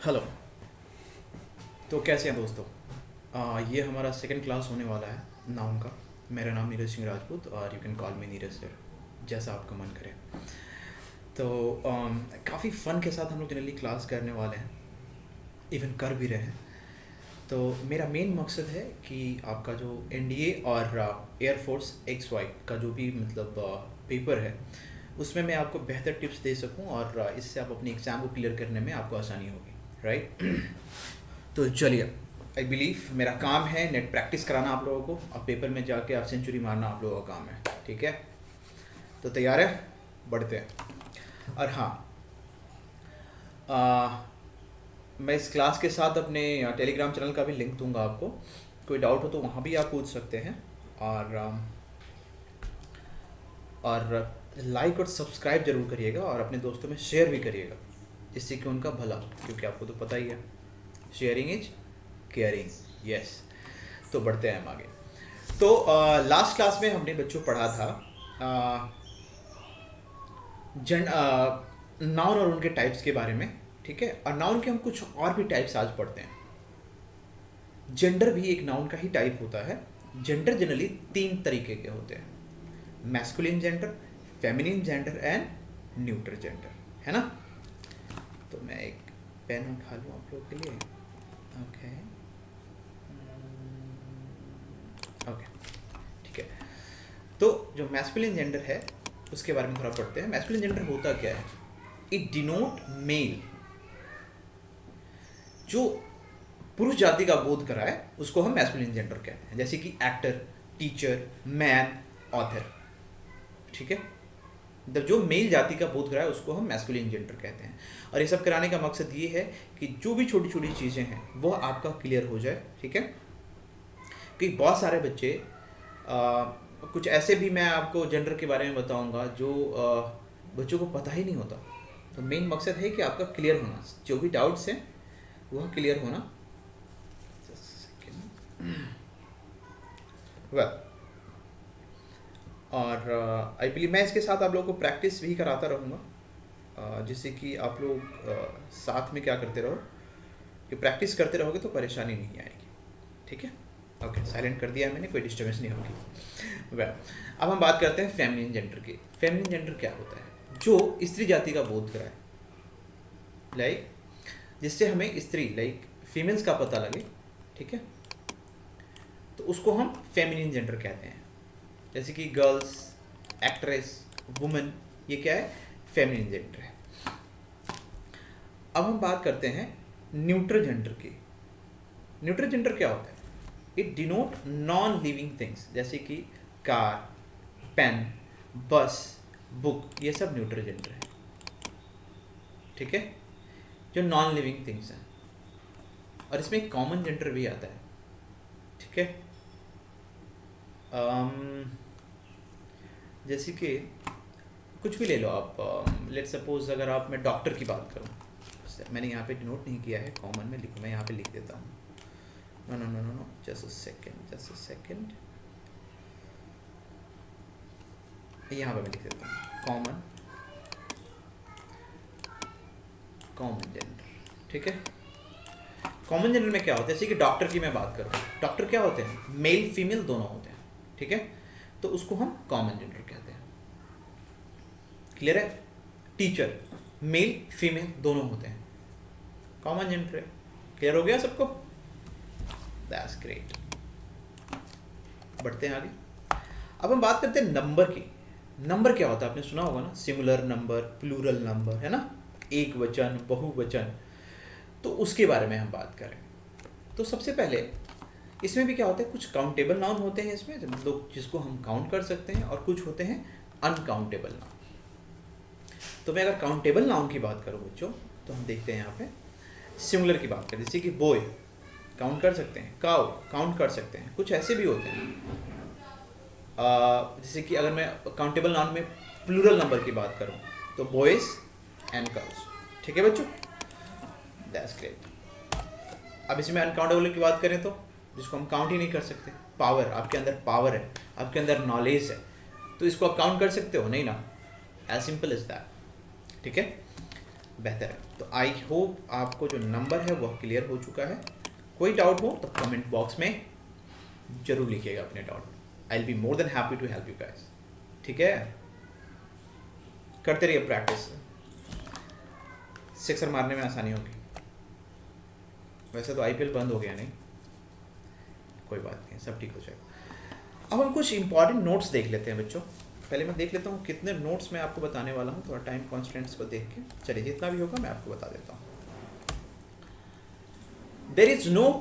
Hello. तो कैसे हैं दोस्तों? ये हमारा सेकंड क्लास होने वाला है नाउन का। मेरा नाम नीरज सिंह राजपूत और you can call me Neeraj sir, जैसा आपका मन करे। तो काफ़ी फ़न के साथ हम लोग जनरली क्लास करने वाले हैं, इवन कर भी रहे हैं। तो मेरा मेन मकसद है कि आपका जो एनडीए और एयरफोर्स XY का जो भी मतलब पेपर है, उसमें मैं आपको बेहतर टिप्स दे सकूं और इससे आप अपनी एग्ज़ाम को क्लियर करने में आपको आसानी होगी, राइट? तो चलिए, आई बिलीव मेरा काम है नेट प्रैक्टिस कराना आप लोगों को, और पेपर में जाके आप सेंचुरी मारना आप लोगों का काम है, ठीक है? तो तैयार है? बढ़ते हैं। और हाँ, मैं इस क्लास के साथ अपने टेलीग्राम चैनल का भी लिंक दूंगा आपको। कोई डाउट हो तो वहाँ भी आप पूछ सकते हैं। और लाइक और सब्सक्राइब जरूर करिएगा और अपने दोस्तों में शेयर भी करिएगा, जिससे कि उनका भला, क्योंकि आपको तो पता ही है, शेयरिंग इज केयरिंग। यस। तो बढ़ते हैं हम आगे। तो लास्ट क्लास में हमने बच्चों पढ़ा था नाउन और उनके टाइप्स के बारे में, ठीक है? और नाउन के हम कुछ और भी टाइप्स आज पढ़ते हैं। जेंडर भी एक नाउन का ही टाइप होता है। जेंडर जनरली 3 तरीके के होते हैं: masculine gender, feminine gender and neutral gender, है ना? तो मैं एक पेन उठा लूँ आप लोगों के लिए। ओके ओके, ठीक है। तो जो मैस्कुलिन जेंडर है उसके बारे में थोड़ा पढ़ते हैं। मैस्कुलिन जेंडर होता क्या है? It denote male. जो पुरुष जाति का बोध कराए उसको हम मैस्कुलिन जेंडर कहते हैं, जैसे कि एक्टर, टीचर, मैन, ऑथर, ठीक है? मतलब जो मेल जाति का बोध कराए उसको हम मैस्कुलिन जेंडर कहते हैं। और ये सब कराने का मकसद ये है कि जो भी छोटी छोटी चीज़ें हैं वो आपका क्लियर हो जाए, ठीक है? कि बहुत सारे बच्चे कुछ ऐसे भी मैं आपको जेंडर के बारे में बताऊंगा जो बच्चों को पता ही नहीं होता। तो मेन मकसद है कि आपका क्लियर होना, जो भी डाउट्स हैं वह क्लियर होना। वेल, और आई बिलीव मैं इसके साथ आप लोगों को प्रैक्टिस भी कराता रहूँगा, जिससे कि आप लोग साथ में क्या करते रहो कि प्रैक्टिस करते रहोगे तो परेशानी नहीं आएगी, ठीक है? ओके, साइलेंट कर दिया है मैंने, कोई डिस्टर्बेंस नहीं होगी। वेल, अब हम बात करते हैं फेमिनिन जेंडर की। फेमिनिन जेंडर क्या होता है? जो स्त्री जाति का बोध कराए, लाइक जिससे हमें स्त्री लाइक फीमेल्स का पता लगे, ठीक है? तो उसको हम फेमिनिन जेंडर कहते हैं। जैसे कि गर्ल्स, एक्ट्रेस, वुमेन, ये क्या है? फेमिनिन जेंडर है। अब हम बात करते हैं न्यूट्रल जेंडर की। न्यूट्रल जेंडर क्या होता है? It denote non living things, जैसे कि कार, पेन, बस, बुक, ये सब न्यूट्रल जेंडर है, ठीक है? जो नॉन लिविंग थिंग्स हैं। और इसमें कॉमन जेंडर भी आता है, ठीक है? जैसे कि कुछ भी ले लो आप। लेट सपोज अगर आप, मैं डॉक्टर की बात करूँ, मैंने यहाँ पे डिनोट नहीं किया है, कॉमन में लिखो, मैं यहाँ पे लिख देता हूँ। No no no no no, just a second, यहाँ पे मैं लिख देता हूँ कॉमन जेंडर, ठीक है? कॉमन जेंडर में क्या होता है? जैसे कि डॉक्टर की मैं बात करूँ, डॉक्टर क्या होते हैं? मेल फीमेल दोनों होते हैं, ठीक है? तो उसको हम कॉमन जेंडर कहते हैं, क्लियर है? टीचर मेल फीमेल दोनों होते हैं, कॉमन जेंडर है। क्लियर हो गया सबको? That's great. बढ़ते हैं आगे। अब हम बात करते हैं नंबर की। नंबर क्या होता है? आपने सुना होगा ना, सिंगुलर नंबर, प्लूरल नंबर, है ना? एक वचन, बहुवचन। तो उसके बारे में हम बात करेंगे। तो सबसे पहले इसमें भी क्या होता है? कुछ काउंटेबल नाउन होते हैं इसमें, लोग जिसको हम काउंट कर सकते हैं, और कुछ होते हैं अनकाउंटेबल नाउन। तो मैं अगर काउंटेबल नाउन की बात करूँ बच्चों, तो हम देखते हैं यहाँ पे सिंगुलर की बात करें, जैसे कि बॉय काउंट कर सकते हैं, काउ काउंट कर सकते हैं। कुछ ऐसे भी होते हैं जैसे कि अगर मैं काउंटेबल नाउन में प्लूरल नंबर की बात करूं तो बॉयज एंड गर्ल्स, ठीक है बच्चों? That's great. अब इसमें अनकाउंटेबल की बात करें तो जिसको हम काउंट ही नहीं कर सकते, पावर, आपके अंदर पावर है, आपके अंदर नॉलेज है, तो इसको आप काउंट कर सकते हो? नहीं ना, एज सिंपल इज दैट, ठीक है? बेहतर है। तो आई होप आपको जो नंबर है वह क्लियर हो चुका है। कोई डाउट हो तो कमेंट बॉक्स में जरूर लिखिएगा अपने doubt. I will be more than happy to help you guys. ठीक है, करते रहिए प्रैक्टिस, सिक्सर मारने में आसानी होगी। वैसे तो आईपीएल बंद हो गया नहीं, कोई बात नहीं, सब ठीक हो जाएगा। अब हम कुछ इंपॉर्टेंट नोट्स देख लेते हैं बच्चों। पहले मैं देख लेता हूँ कितने नोट्स मैं आपको बताने वाला हूँ, थोड़ा टाइम कॉन्स्टेंट्स को देख के। चलिए, जितना भी होगा मैं आपको बता देता हूँ। There is no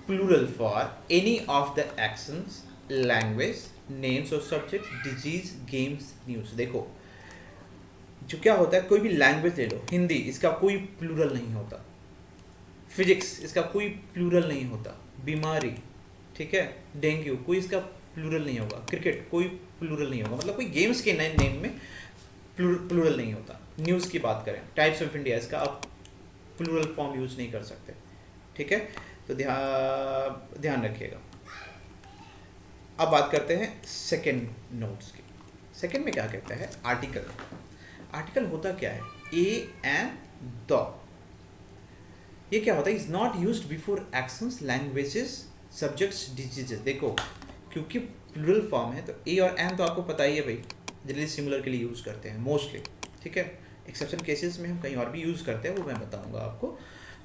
plural for any of the actions, language, names of subjects, disease, games, news. देखो, जो क्या होता है, कोई भी लैंग्वेज ले लो, हिंदी, इसका कोई प्लूरल नहीं होता। फिजिक्स, इसका कोई प्लूरल नहीं होता। बीमारी, ठीक है, डेंगू, कोई इसका प्लूरल नहीं होगा। क्रिकेट, कोई प्लूरल नहीं होगा। मतलब कोई गेम्स के नेम में प्लूरल नहीं होता। न्यूज़ की बात करें, टाइप्स ऑफ इंडिया, इसका आप प्लूरल फॉर्म यूज़ नहीं कर सकते। ठीक है, तो ध्यान रखिएगा। अब बात करते हैं सेकेंड नोट्स की। सेकेंड में क्या कहता है, आर्टिकल। आर्टिकल होता क्या है, ए एंड द। ये क्या होता है, is not used before actions, languages, subjects, diseases. देखो, क्योंकि प्लूरल फॉर्म है तो ए और एन तो आपको पता ही है भाई, जनरली सिमिलर के लिए यूज़ करते हैं मोस्टली। ठीक है, एक्सेप्शन केसेस में हम कहीं और भी यूज़ करते हैं, वो मैं बताऊंगा आपको।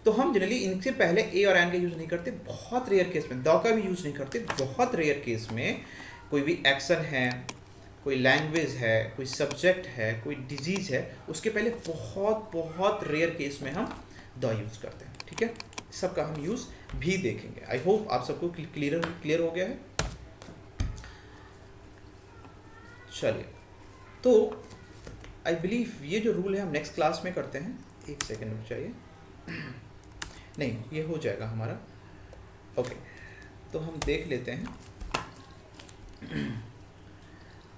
तो हम जनरली इनसे पहले ए और एन का यूज़ नहीं करते। बहुत रेयर केस में द का भी यूज़ नहीं करते। बहुत रेयर केस में कोई भी एक्शन है, कोई लैंग्वेज है, कोई सब्जेक्ट है, कोई डिजीज़ है, उसके पहले बहुत बहुत रेयर केस में हम द यूज़ करते हैं। ठीक है, सबका हम यूज़ भी देखेंगे। आई होप आप सबको क्लियर हो गया है। चलिए, तो आई बिलीव ये जो रूल है हम नेक्स्ट क्लास में करते हैं। एक सेकेंड रुक चाहिए, नहीं ये हो जाएगा हमारा। ओके, तो हम देख लेते हैं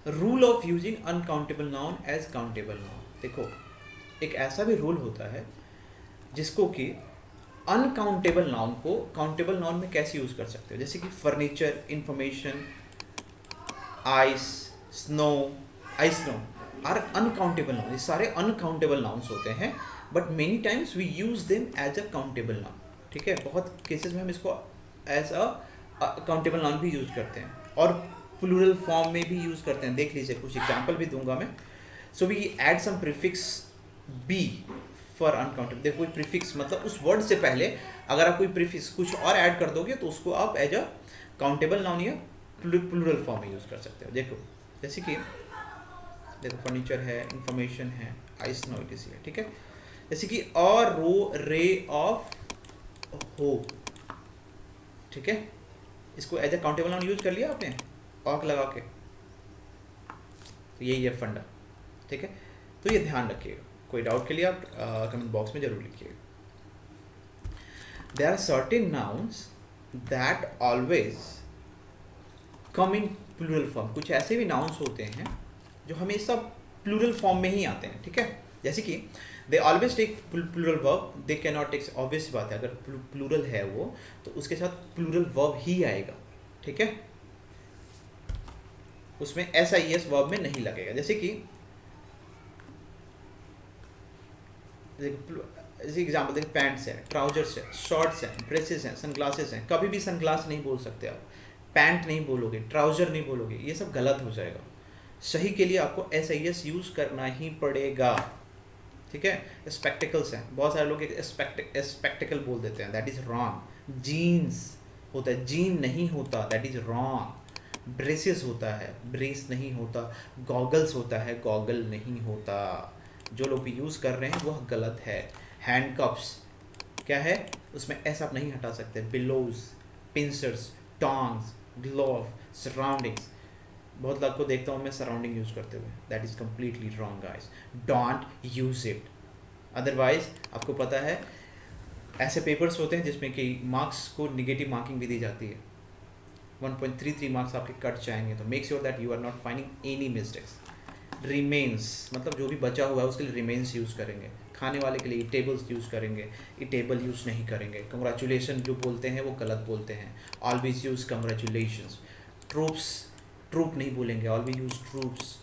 rule of using uncountable noun as countable noun. देखो, एक ऐसा भी रूल होता है जिसको कि अनकाउंटेबल नाउन को काउंटेबल नाउन में कैसे यूज़ कर सकते हो। जैसे कि furniture, information, ice, snow, ice snow are uncountable noun. ये सारे अनकाउंटेबल नाउन्स होते हैं, but many times we use them as a countable noun. ठीक है, बहुत केसेस में हम इसको एज अ काउंटेबल नाउन भी यूज करते हैं और प्लूरल फॉर्म में भी यूज करते हैं। देख लीजिए, कुछ एग्जांपल भी दूंगा मैं। So we add some prefix be for uncountable. देखो, कोई प्रीफिक्स मतलब उस वर्ड से पहले अगर आप कोई प्रीफिक्स कुछ और ऐड कर दोगे तो उसको आप एज अ काउंटेबल नाउन या प्लूरल फॉर्म में यूज कर सकते हो। देखो, जैसे कि देखो, फर्नीचर है, इंफॉर्मेशन है, आइस नो, इट इज है। ठीक है, जैसे कि और रो रे ऑफ होप। ठीक है, इसको as a countable noun use कर लिया आपने ऑक लगा के। तो यही है फंडा। ठीक है, तो ये ध्यान रखिएगा। कोई डाउट के लिए आप कमेंट बॉक्स में जरूर लिखिएगा। There are certain nouns that always come in plural form. कुछ ऐसे भी नाउन्स होते हैं जो हमेशा प्लूरल फॉर्म में ही आते हैं। ठीक है, जैसे कि they always take plural verb, they can not take. Obvious बात है, अगर प्लूरल है वो तो उसके साथ प्लूरल वर्ब ही आएगा। ठीक है, उसमें SIS वर्ब में नहीं लगेगा। जैसे कि जैसे एग्जाम्पल देखिए, पैंट्स है, ट्राउजर्स है, शॉर्ट्स हैं, ड्रेसेस हैं, सनग्लासेस हैं। कभी भी सनग्लास नहीं बोल सकते आप, पैंट नहीं बोलोगे, ट्राउजर नहीं बोलोगे, ये सब गलत हो जाएगा। सही के लिए आपको SIS यूज करना ही पड़ेगा। ठीक है, स्पेक्टिकल्स हैं, बहुत सारे लोग स्पेक्टिकल बोल देते हैं, दैट इज रॉन्ग। जीन्स होता है, जीन नहीं होता, दैट इज रॉन्ग। ब्रेसेस होता है, ब्रेस नहीं होता। गॉगल्स होता है, गॉगल नहीं होता। जो लोग भी यूज़ कर रहे हैं वह गलत है। हैंडकप्स क्या है, उसमें एस आप नहीं हटा सकते। Bellows, pincers, tongs, glove, surroundings. बहुत लोग को देखता हूँ मैं सराउंडिंग यूज़ करते हुए, that is completely wrong guys, don't use it. Otherwise आपको पता है ऐसे पेपर्स होते हैं जिसमें कि मार्क्स को निगेटिव मार्किंग भी दी जाती है। 1.33 मार्क्स आपके कट जाएंगे। तो make sure that you are not finding any mistakes. Remains मतलब जो भी बचा हुआ है उसके लिए रिमेन्स यूज़ करेंगे। खाने वाले के लिए टेबल्स यूज़ करेंगे, ये टेबल यूज़ नहीं करेंगे। कंग्रेचुलेशन जो बोलते हैं वो गलत बोलते हैं, always use congratulations. Troops, troop नहीं बोलेंगे, ऑलवेज यूज़ ट्रूप्स।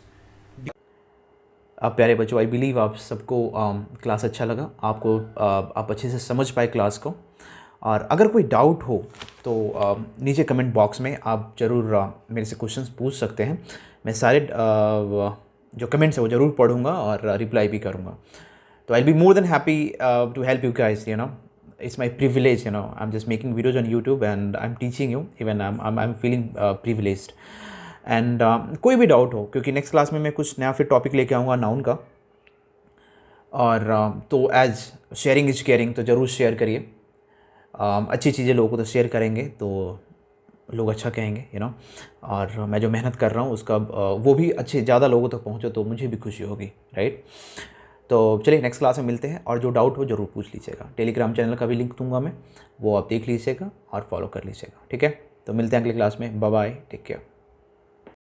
आप प्यारे बच्चों, आई बिलीव आप सबको क्लास अच्छा लगा, आपको आप अच्छे से समझ पाए क्लास को। और अगर कोई डाउट हो तो नीचे कमेंट बॉक्स में आप ज़रूर मेरे से क्वेश्चंस पूछ सकते हैं। मैं सारे जो कमेंट्स है वो ज़रूर पढ़ूंगा और रिप्लाई भी करूंगा। तो I be more than happy to help you guys, you know. It's my privilege, you know. I'm just making videos on YouTube and I'm teaching you. Even I'm feeling privileged. And कोई भी doubt हो, क्योंकि next class में मैं कुछ नया फिर topic लेके आऊँगा नाउन का। और तो एज शेयरिंग इज केयरिंग, तो ज़रूर शेयर करिए। अच्छी चीज़ें लोगों को तो शेयर करेंगे तो लोग अच्छा कहेंगे, यू नो। और मैं जो मेहनत कर रहा हूँ उसका वो भी अच्छे ज़्यादा लोगों तक पहुँचे तो मुझे भी खुशी होगी, राइट। तो चलिए नेक्स्ट क्लास में मिलते हैं, और जो डाउट हो ज़रूर पूछ लीजिएगा। टेलीग्राम चैनल का भी लिंक दूंगा मैं, वो आप देख लीजिएगा और फॉलो कर लीजिएगा, ठीक है। तो मिलते हैं अगली क्लास में। Bye bye, take care.